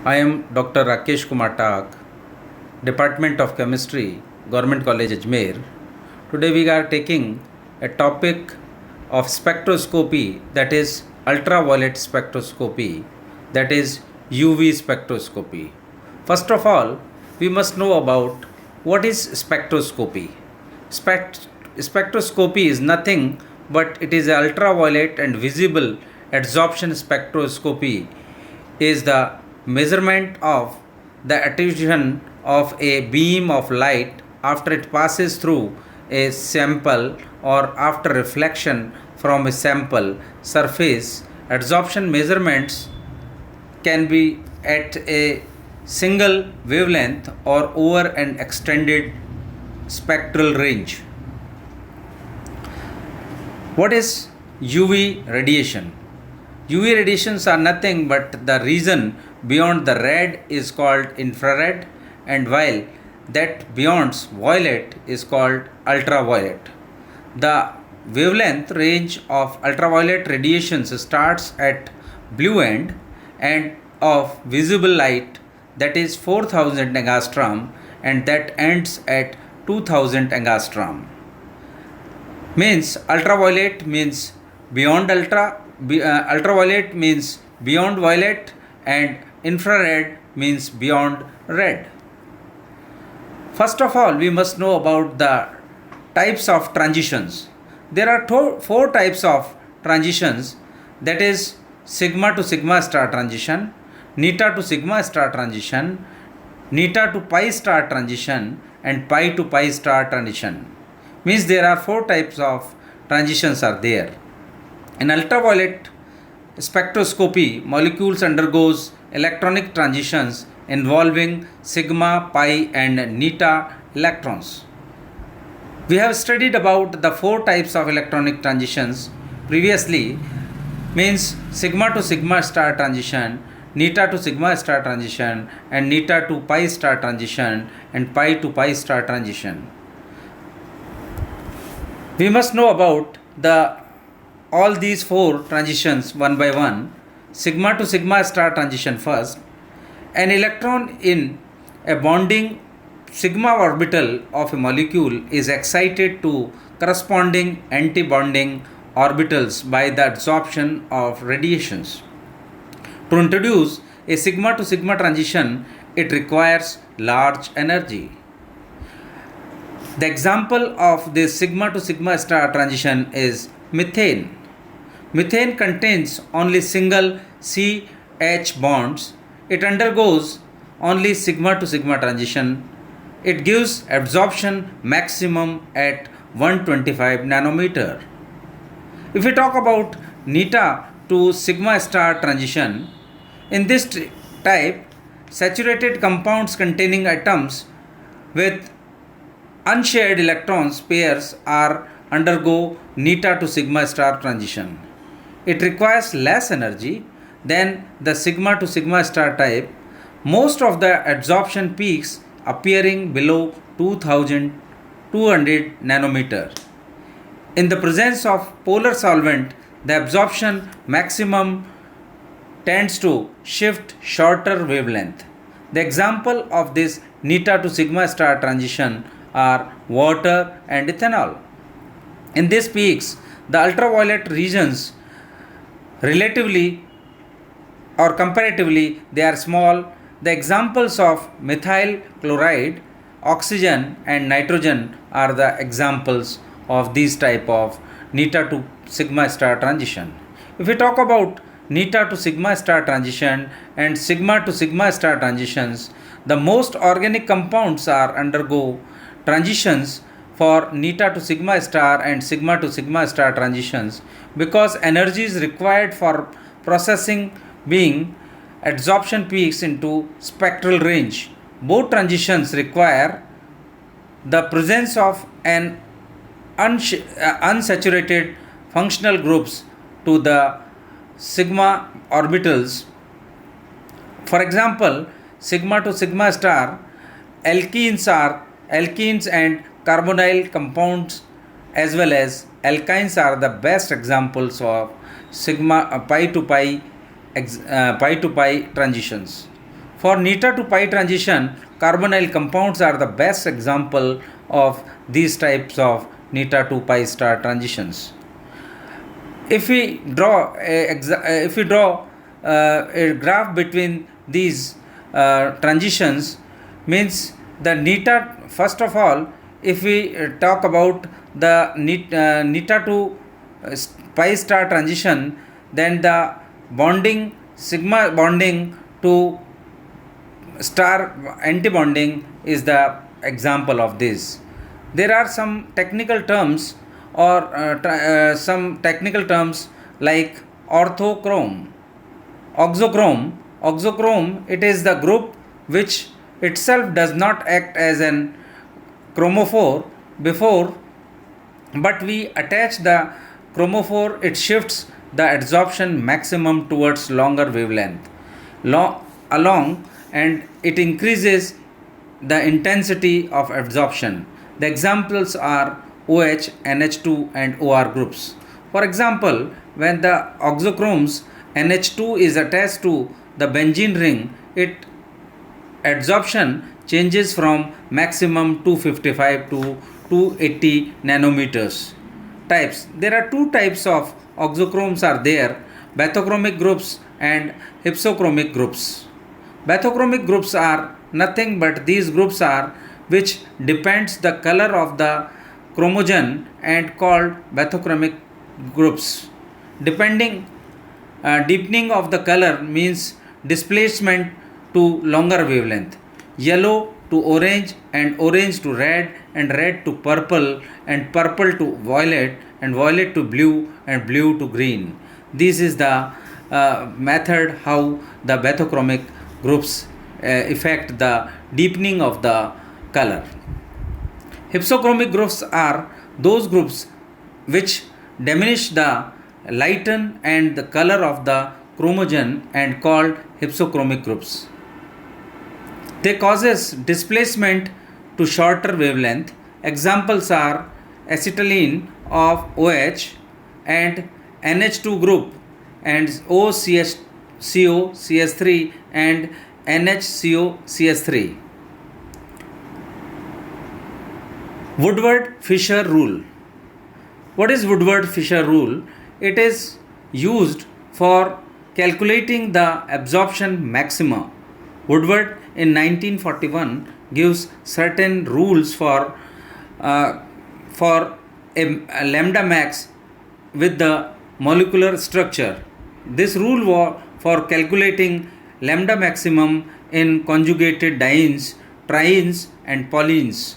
I am Dr. Rakesh Kumar Tak, Department of Chemistry, Government College Ajmer. Today we are taking a topic of spectroscopy, that is ultraviolet spectroscopy, that is UV spectroscopy. First of all, we must know about what is spectroscopy. Spectroscopy is nothing but it is ultraviolet and visible absorption spectroscopy is the measurement of the attenuation of a beam of light after it passes through a sample or after reflection from a sample surface. Absorption measurements can be at a single wavelength or over an extended spectral range. What is UV radiation? UV radiations are nothing but the region beyond the red is called infrared, and while that beyond violet is called ultraviolet. The wavelength range of ultraviolet radiations starts at blue end and of visible light, that is 4000 angstrom, and that ends at 2000 angstrom. Means ultraviolet means beyond ultraviolet means beyond violet, and infrared means beyond red. First of all, we must know about the types of transitions. There are four types of transitions, that is sigma to sigma star transition, neta to sigma star transition, neta to pi star transition, and pi to pi star transition. Means there are four types of transitions are there. In ultraviolet spectroscopy, molecules undergoes electronic transitions involving sigma, pi, and neta electrons. We have studied about the four types of electronic transitions previously, means sigma to sigma star transition, neta to sigma star transition, and neta to pi star transition, and pi to pi star transition. We must know about all these four transitions one by one. Sigma to sigma star transition first. An electron in a bonding sigma orbital of a molecule is excited to corresponding anti-bonding orbitals by the absorption of radiations. To introduce a sigma to sigma transition, it requires large energy. The example of this sigma to sigma star transition is methane. Methane contains only single CH bonds. It undergoes only sigma to sigma transition. It gives absorption maximum at 125 nanometer. If we talk about neta to sigma star transition, in this type, saturated compounds containing atoms with unshared electrons pairs are undergo neta to sigma star transition. It requires less energy than the sigma to sigma star type. Most of the absorption peaks appearing below 2200 nanometer. In the presence of polar solvent, the absorption maximum tends to shift shorter wavelength. The example of this neta to sigma star transition are water and ethanol. In these peaks, the ultraviolet regions relatively or comparatively they are small. The examples of methyl chloride, oxygen, and nitrogen are the examples of these type of neta to sigma star transition. If we talk about neta to sigma star transition and sigma to sigma star transitions, the most organic compounds are undergo transitions for neta to sigma star and sigma to sigma star transitions because energy is required for processing being absorption peaks into spectral range. Both transitions require the presence of an unsaturated functional groups to the sigma orbitals. For example, sigma to sigma star alkenes and carbonyl compounds as well as alkynes are the best examples of sigma pi to pi transitions. For neta to pi transition, carbonyl compounds are the best example of these types of neta to pi star transitions. If we draw a graph between these transitions, means the neta, first of all, if we talk about the neta to pi star transition, then the bonding, sigma bonding to star antibonding is the example of this. There are some technical terms or some technical terms like orthochrome, oxochrome. It is the group which itself does not act as an chromophore before, but we attach the chromophore, it shifts the adsorption maximum towards longer wavelength along, and it increases the intensity of adsorption. The examples are OH, NH2 and OR groups. For example, when the oxochromes NH2 is attached to the benzene ring, its adsorption changes from maximum 255 to 280 nanometers. Types. There are two types of oxochromes are there, bathochromic groups and hypsochromic groups. Bathochromic groups are nothing but these groups are which depends the color of the chromogen and called bathochromic groups. Depending deepening of the color means displacement to longer wavelength. Yellow to orange and orange to red and red to purple and purple to violet and violet to blue and blue to green. This is the method how the bathochromic groups affect the deepening of the color. Hypsochromic groups are those groups which diminish the lighten and the color of the chromogen and called hypsochromic groups. They causes displacement to shorter wavelength. Examples are acetylene of OH and NH2 group and OCH-CO-CH3 and NHCO-CH3. Woodward-Fisher rule. What is Woodward-Fisher rule? It is used for calculating the absorption maxima. Woodward in 1941 gives certain rules for a lambda max with the molecular structure. This rule was for calculating lambda maximum in conjugated dienes, trienes and polyenes.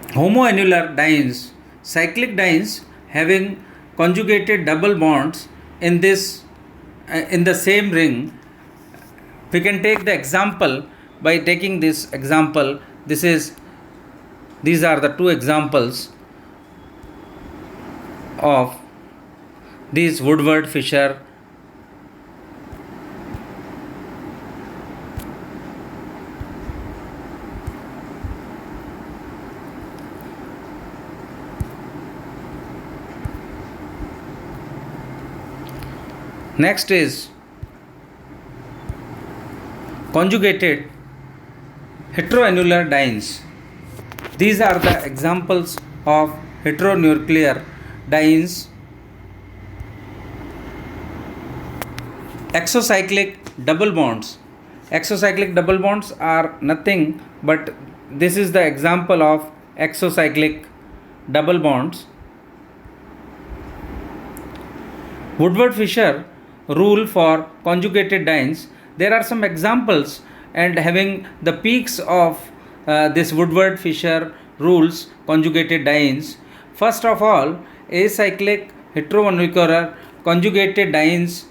Homoannular dienes, cyclic dienes having conjugated double bonds in the same ring. We can take the example by taking this example. These are the two examples of these Woodward-Fisher. Next is conjugated heteroannular dienes. These are the examples of heteronuclear dienes. Exocyclic double bonds. Exocyclic double bonds are nothing but this is the example of exocyclic double bonds. Woodward-Fisher rule for conjugated dienes. There are some examples and having the peaks of this Woodward-Fisher rules conjugated dienes. First of all, acyclic heteronuclear conjugated dienes,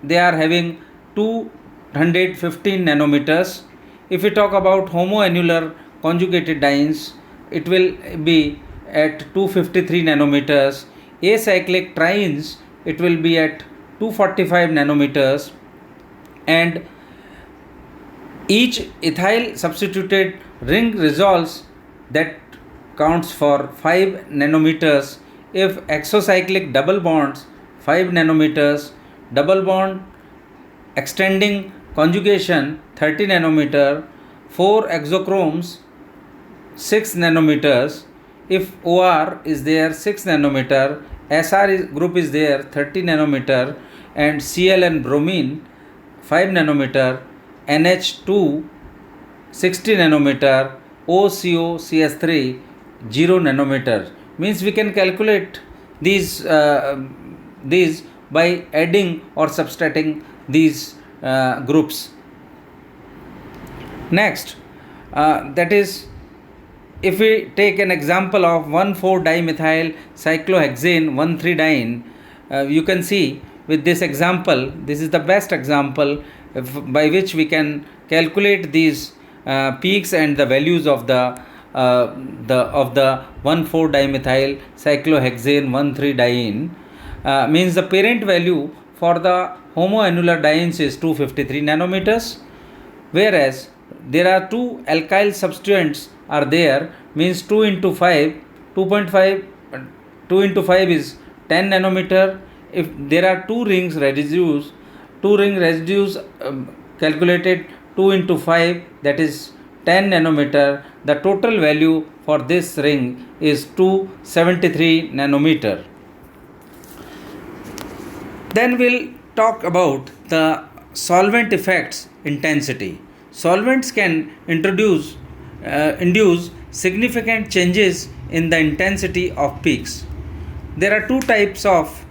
they are having 215 nanometers. If we talk about homoannular conjugated dienes, it will be at 253 nanometers. Acyclic trienes, it will be at 245 nanometers, and each ethyl substituted ring resolves that counts for 5 nanometers. If exocyclic double bonds 5 nanometers, double bond extending conjugation 30 nanometer, 4 exochromes 6 nanometers. If OR is there 6 nanometer, group is there 30 nanometer, and Cl and bromine 5 nanometer, NH2 60 nanometer, OCO CS3 0 nanometer. Means we can calculate these by adding or subtracting these groups. Next, that is, if we take an example of 1,4-dimethyl cyclohexane 1,3-diene, you can see with this example, this is the best example by which we can calculate these peaks and the values of the 1,4-dimethyl cyclohexane 1,3-diene. Means the parent value for the homoannular dienes is 253 nanometers, whereas there are two alkyl substituents are there, means 2 into 5, 2.5, 2 into 5 is 10 nanometer. If there are two ring residues calculated 2 into 5, that is 10 nanometer, the total value for this ring is 273 nanometer. Then we'll talk about the solvent effects intensity. Solvents can induce significant changes in the intensity of peaks. There are two types of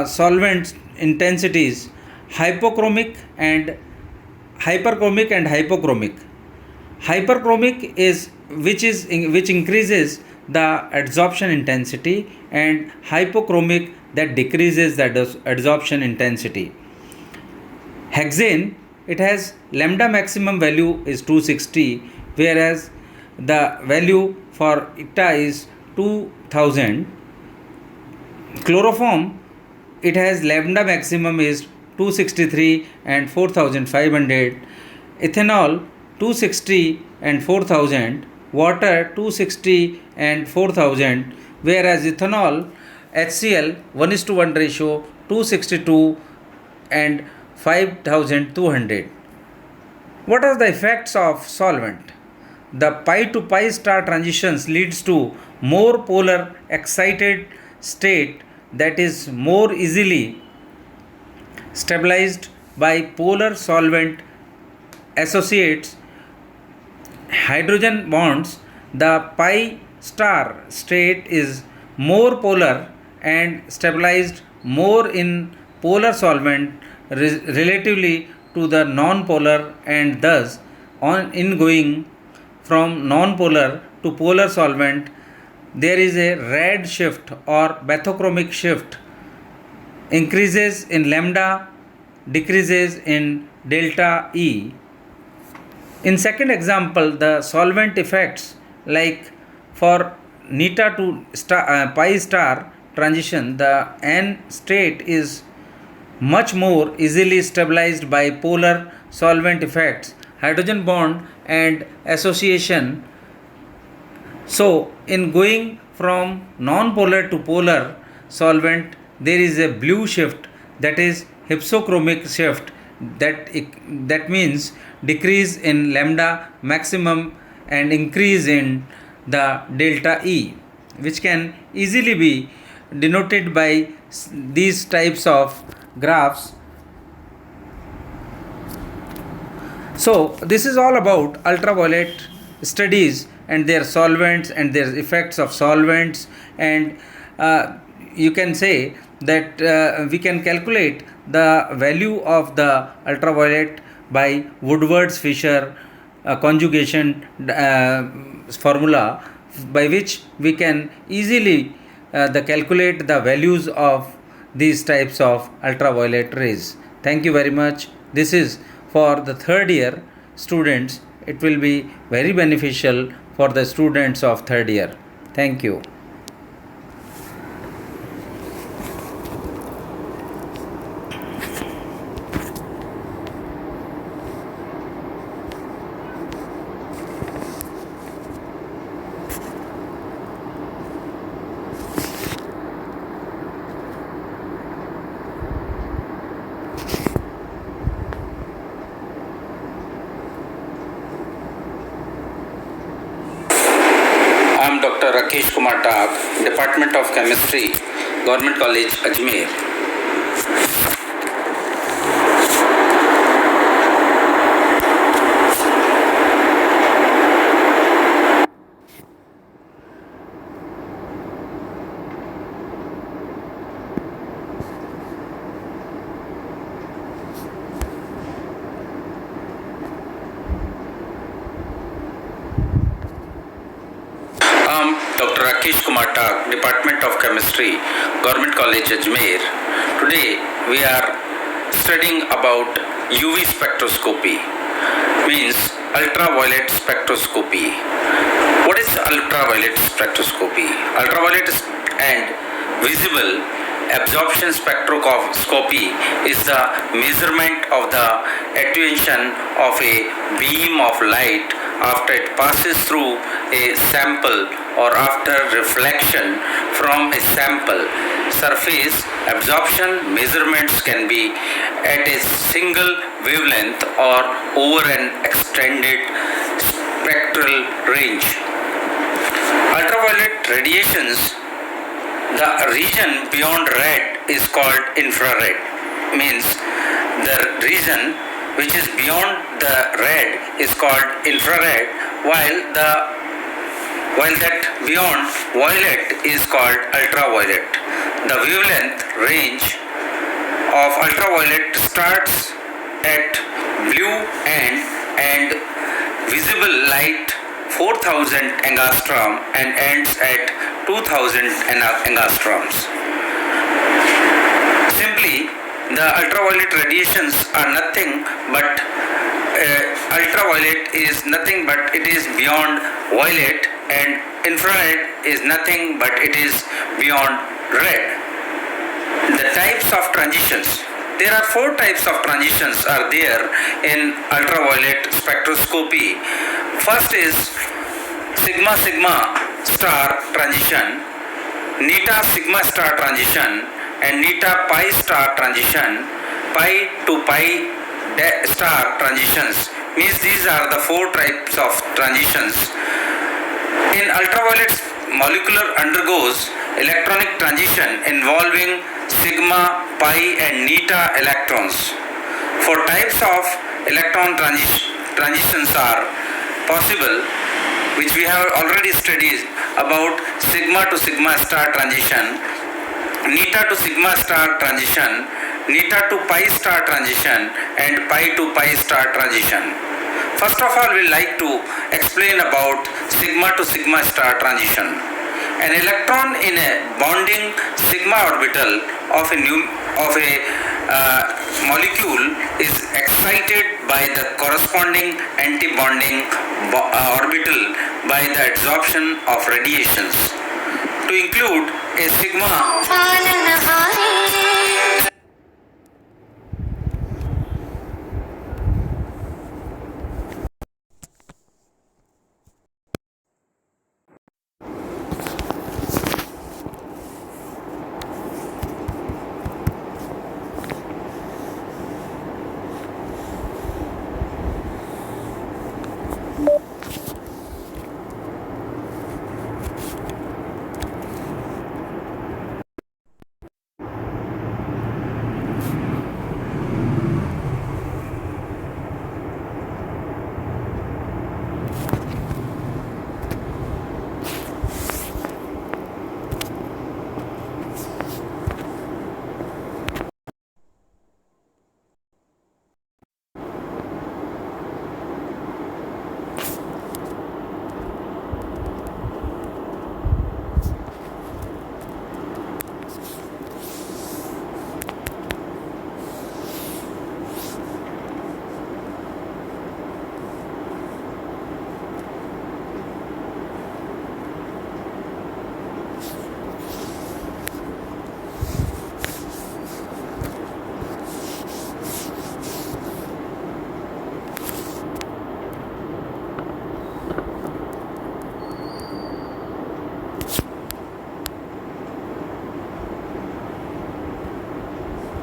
solvent intensities: hyperchromic and hypochromic. Hyperchromic is which increases the adsorption intensity, and hypochromic that decreases the adsorption intensity. Hexane, it has lambda maximum value is 260, whereas the value for ITA is 2000. Chloroform, it has lambda maximum is 263 and 4500. Ethanol 260 and 4000. Water 260 and 4000, whereas ethanol HCl 1:1 ratio 262 and 5200. What are the effects of solvent? The pi to pi star transitions leads to more polar excited state that is more easily stabilized by polar solvent associates hydrogen bonds. The pi star state is more polar and stabilized more in polar solvent relatively to the non-polar, and thus in going from non-polar to polar solvent there is a red shift or bathochromic shift, increases in lambda, decreases in delta E. In second example, the solvent effects, like for neta to pi star transition, the N state is much more easily stabilized by polar solvent effects, hydrogen bond and association. So in going from non-polar to polar solvent, there is a blue shift, that is hypsochromic shift, that means decrease in lambda maximum and increase in the delta E, which can easily be denoted by these types of graphs. So this is all about ultraviolet studies and their solvents and their effects of solvents, and you can say that we can calculate the value of the ultraviolet by Woodward's Fisher conjugation formula, by which we can easily calculate the values of these types of ultraviolet rays. Thank you very much. This is for the third year students. It will be very beneficial for the students of third year. Thank you. Dr. Rakesh Kumar Tak, Department of Chemistry, Government College, Ajmer. Dr. Rakesh Kumar Tak, Department of Chemistry, Government College, Ajmer. Today we are studying about UV spectroscopy, means ultraviolet spectroscopy. What is ultraviolet spectroscopy? Ultraviolet and visible absorption spectroscopy is the measurement of the attenuation of a beam of light after it passes through a sample or after reflection from a sample surface. Absorption measurements can be at a single wavelength or over an extended spectral range. Ultraviolet radiations, the region beyond red is called infrared, means the region which is beyond the red is called infrared, while that beyond violet is called ultraviolet. The wavelength range of ultraviolet starts at blue and visible light 4000 angstrom and ends at 2000 angstroms. Simply, the ultraviolet radiations are nothing but ultraviolet is nothing but it is beyond violet, and infrared is nothing but it is beyond red. The types of transitions. There are 4 types of transitions are there in ultraviolet spectroscopy. First is sigma sigma star transition, neta sigma star transition, and neta pi star transition, pi to pi star transitions. Means these are the 4 types of transitions. In ultraviolet, molecular undergoes electronic transition involving sigma, pi and neta electrons. 4 types of electron transitions are possible, which we have already studied about sigma to sigma star transition, neta to sigma star transition, neta to pi star transition, and pi to pi star transition. First of all, we like to explain about sigma to sigma star transition. An electron in a bonding sigma orbital of a molecule is excited by the corresponding anti-bonding orbital by the absorption of radiations. To include a sigma